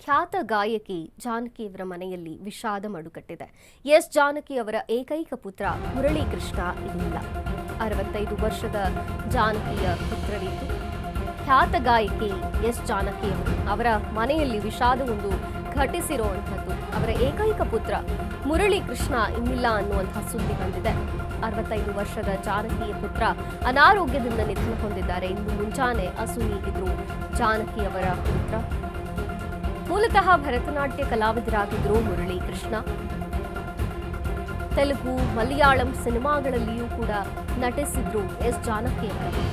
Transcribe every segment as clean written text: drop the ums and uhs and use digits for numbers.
ಖ್ಯಾತ ಗಾಯಕಿ ಜಾನಕಿಯವರ ಮನೆಯಲ್ಲಿ ವಿಷಾದ ಮಡುಗಟ್ಟಿದೆ. ಎಸ್ ಜಾನಕಿ ಅವರ ಏಕೈಕ ಪುತ್ರ ಮುರಳಿ ಕೃಷ್ಣ ಇನ್ನಿಲ್ಲ. 65 ವರ್ಷದ ಜಾನಕಿಯ ಪುತ್ರರಿದ್ದು ಖ್ಯಾತ ಗಾಯಕಿ ಎಸ್ ಜಾನಕಿ ಅವರ ಮನೆಯಲ್ಲಿ ವಿಷಾದವೊಂದು ಘಟಿಸಿರುವಂಥದ್ದು. ಅವರ ಏಕೈಕ ಪುತ್ರ ಮುರಳಿ ಕೃಷ್ಣ ಇನ್ನಿಲ್ಲ ಅನ್ನುವಂತಹ ಸುದ್ದಿ ಬಂದಿದೆ. 65 ವರ್ಷದ ಜಾನಕಿಯ ಪುತ್ರ ಅನಾರೋಗ್ಯದಿಂದ ನಿಧನ ಹೊಂದಿದ್ದಾರೆ. ಇಂದು ಮುಂಜಾನೆ ಅಸುನೀಗಿದ್ರು ಜಾನಕಿಯವರ ಪುತ್ರ. ಮೂಲತಃ ಭರತನಾಟ್ಯ ಕಲಾವಿದರಾಗಿದ್ದರು ಮುರಳಿ ಕೃಷ್ಣ. ತೆಲುಗು, ಮಲಯಾಳಂ ಸಿನಿಮಾಗಳಲ್ಲಿಯೂ ಕೂಡ ನಟಿಸಿದ್ರು ಎಸ್ ಜಾನಕಿಯವರು.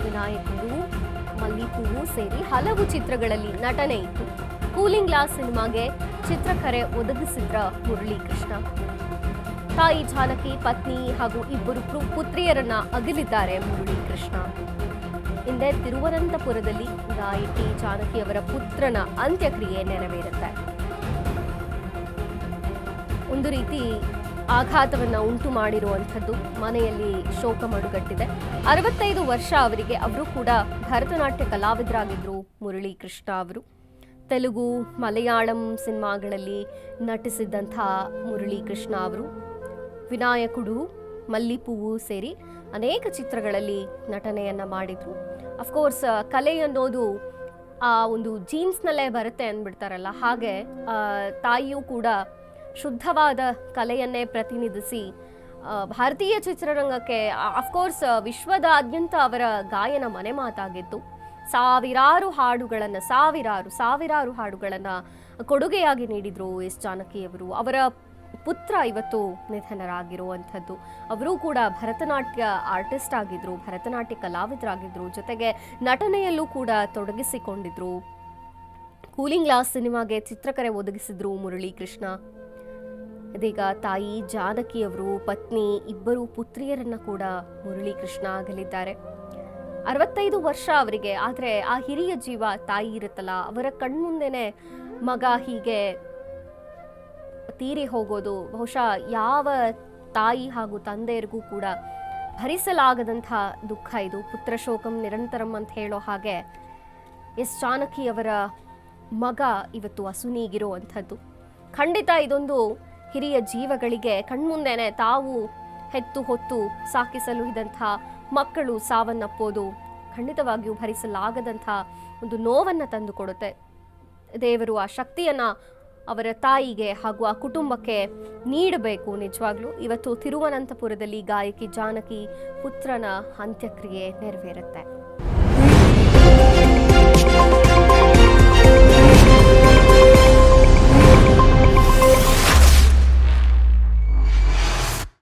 ವಿನಾಯಕರು, ಮಲ್ಲಿಪೂವು ಸೇರಿ ಹಲವು ಚಿತ್ರಗಳಲ್ಲಿ ನಟನೆ ಇತ್ತು. ಕೂಲಿಂಗ್ ಗ್ಲಾಸ್ ಸಿನಿಮಾಗೆ ಚಿತ್ರಕರೆ ಒದಗಿಸಿದ್ರ ಮುರಳಿ ಕೃಷ್ಣ. ತಾಯಿ ಜಾನಕಿ, ಪತ್ನಿ ಹಾಗೂ ಇಬ್ಬರು ಪುತ್ರಿಯರನ್ನ ಅಗಲಿದ್ದಾರೆ ಮುರಳಿ ಕೃಷ್ಣ. ಹಿಂದೆ ತಿರುವನಂತಪುರದಲ್ಲಿ ಗಾಯಕಿ ಜಾನಕಿಯವರ ಪುತ್ರನ ಅಂತ್ಯಕ್ರಿಯೆ ನೆರವೇರುತ್ತೆ. ಒಂದು ರೀತಿ ಆಘಾತವನ್ನ ಉಂಟು ಮಾಡಿರುವಂಥದ್ದು. ಮನೆಯಲ್ಲಿ ಶೋಕ ಮಡುಗಟ್ಟಿದೆ. 65 ವರ್ಷ ಅವರಿಗೆ. ಅವರು ಕೂಡ ಭರತನಾಟ್ಯ ಕಲಾವಿದರಾಗಿದ್ರು ಮುರಳಿ ಕೃಷ್ಣ ಅವರು. ತೆಲುಗು, ಮಲಯಾಳಂ ಸಿನಿಮಾಗಳಲ್ಲಿ ನಟಿಸಿದ್ದಂಥ ಮುರಳಿ ಕೃಷ್ಣ ಅವರು ವಿನಾಯಕುಡು, ಮಲ್ಲಿಪೂವು ಸೇರಿ ಅನೇಕ ಚಿತ್ರಗಳಲ್ಲಿ ನಟನೆಯನ್ನ ಮಾಡಿದ್ರು. ಅಫ್ಕೋರ್ಸ್ ಕಲೆ ಅನ್ನೋದು ಆ ಒಂದು ಜೀನ್ಸ್ನಲ್ಲೇ ಬರುತ್ತೆ ಅಂದ್ಬಿಡ್ತಾರಲ್ಲ, ಹಾಗೆ ತಾಯಿಯೂ ಕೂಡ ಶುದ್ಧವಾದ ಕಲೆಯನ್ನೇ ಪ್ರತಿನಿಧಿಸಿ ಭಾರತೀಯ ಚಿತ್ರರಂಗಕ್ಕೆ ಅಫ್ಕೋರ್ಸ್ ವಿಶ್ವದಾದ್ಯಂತ ಅವರ ಗಾಯನ ಮನೆ ಮಾತಾಗಿತ್ತು. ಸಾವಿರಾರು ಹಾಡುಗಳನ್ನು ಕೊಡುಗೆಯಾಗಿ ನೀಡಿದ್ರು ಎಸ್ ಜಾನಕಿಯವರು. ಅವರ ಪುತ್ರ ಇವತ್ತು ನಿಧನರಾಗಿರುವಂಥದ್ದು. ಅವರು ಕೂಡ ಭರತನಾಟ್ಯ ಆರ್ಟಿಸ್ಟ್ ಆಗಿದ್ರು, ಭರತನಾಟ್ಯ ಕಲಾವಿದರಾಗಿದ್ರು, ಜೊತೆಗೆ ನಟನೆಯಲ್ಲೂ ಕೂಡ ತೊಡಗಿಸಿಕೊಂಡಿದ್ರು. ಕೂಲಿಂಗ್ ಗ್ಲಾಸ್ ಸಿನಿಮಾಗೆ ಚಿತ್ರಕರೆ ಒದಗಿಸಿದ್ರು ಮುರಳಿ ಕೃಷ್ಣ. ಇದೀಗ ತಾಯಿ ಜಾನಕಿಯವರು, ಪತ್ನಿ, ಇಬ್ಬರು ಪುತ್ರಿಯರನ್ನ ಕೂಡ ಮುರಳಿ ಕೃಷ್ಣ ಅಗಲಿದ್ದಾರೆ. 65 ವರ್ಷ ಅವರಿಗೆ. ಆದರೆ ಆ ಹಿರಿಯ ಜೀವ ತಾಯಿ ಇರುತ್ತಲ್ಲ, ಅವರ ಕಣ್ಮುಂದೆನೆ ಮಗ ಹೀಗೆ ತೀರಿ ಹೋಗೋದು ಬಹುಶಃ ಯಾವ ತಾಯಿ ಹಾಗೂ ತಂದೆಯರಿಗೂ ಕೂಡ ಭರಿಸಲಾಗದಂಥ ದುಃಖ ಇದು. ಪುತ್ರ ಶೋಕಂ ನಿರಂತರಂ ಅಂತ ಹೇಳೋ ಹಾಗೆ ಎಸ್ ಜಾನಕಿಯವರ ಮಗ ಇವತ್ತು ಅಸುನೀಗಿರುವಂಥದ್ದು. ಖಂಡಿತ ಇದೊಂದು ಹಿರಿಯ ಜೀವಗಳಿಗೆ ಕಣ್ಮುಂದೆನೆ ತಾವು ಹೆತ್ತು ಹೊತ್ತು ಸಾಕಿಸಲು ಇದ್ದಂಥ ಮಕ್ಕಳು ಸಾವನ್ನಪ್ಪೋದು ಖಂಡಿತವಾಗಿಯೂ ಭರಿಸಲಾಗದಂಥ ಒಂದು ನೋವನ್ನು ತಂದುಕೊಡುತ್ತೆ. ದೇವರು ಆ ಶಕ್ತಿಯನ್ನ ಅವರ ತಾಯಿಗೆ ಹಾಗೂ ಆ ಕುಟುಂಬಕ್ಕೆ ನೀಡಬೇಕು. ನಿಜವಾಗ್ಲೂ ಇವತ್ತು ತಿರುವನಂತಪುರದಲ್ಲಿ ಗಾಯಕಿ ಜಾನಕಿ ಪುತ್ರನ ಅಂತ್ಯಕ್ರಿಯೆ ನೆರವೇರುತ್ತೆ.